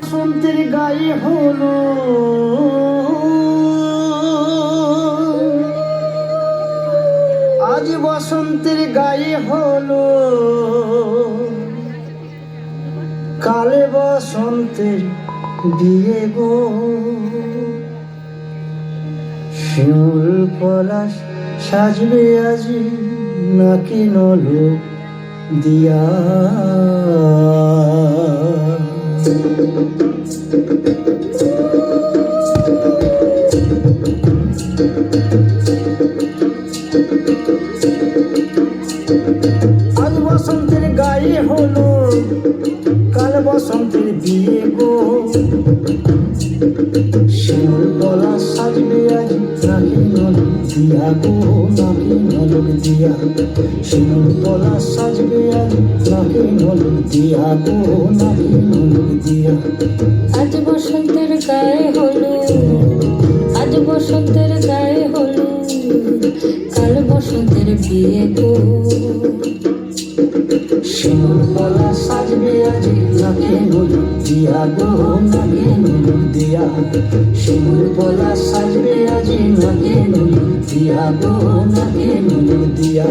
বসন্তের গায়ে হলো আজ বসন্তের গায়ে হলো কালে বসন্তের বিয়ে গো শিমুল পলাশ সাজবে আজি নাকি নলক দিয়া আজ বসন্তের গায়ে হলো কাল বসন্তের বিয়ে গো শিমুল পলাশ সাজবে আজ নাকি নলক দিয়া গো নাকি নলক দিয়া শিমুল পলাশ সাজবে আজ নাকি নলক দিয়া গো নাকি নলক দিয়া আজ বসন্তের গায়ে হলো আজ বসন্তের গায়ে হলো কাল বসন্তের বিয়ে গো শিমুল পলাশ সাজবে আজ নাকি নলক দিয়া গো নাকি নলক দিয়া শিমুল পলাশ সাজবে আজ নাকি নলক দিয়া গো নাকি নলক দিয়া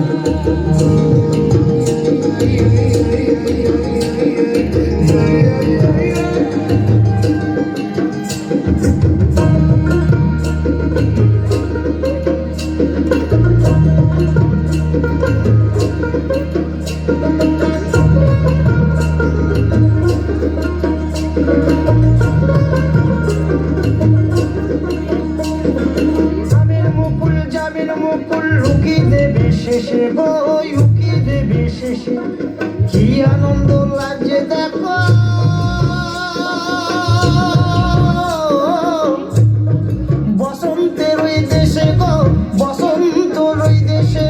মুকুল রুকি দেবে শেষে গো রুকি দেবে শেষে কি আনন্দ লাগছে দেখো বসন্তের ওই দেশে গো বসন্তর ওই দেশে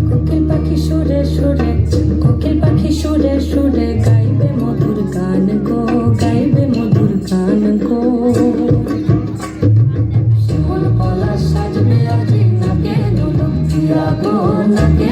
কোকিল পাখি সুরে সুরে কোকিল পাখি সুরে সুরে গাইবে মধুর গান গো গাইবে মধুর গান গো শিমুল পলাশ সাজবে আজ নাকে নলক দিয়া গো নাকে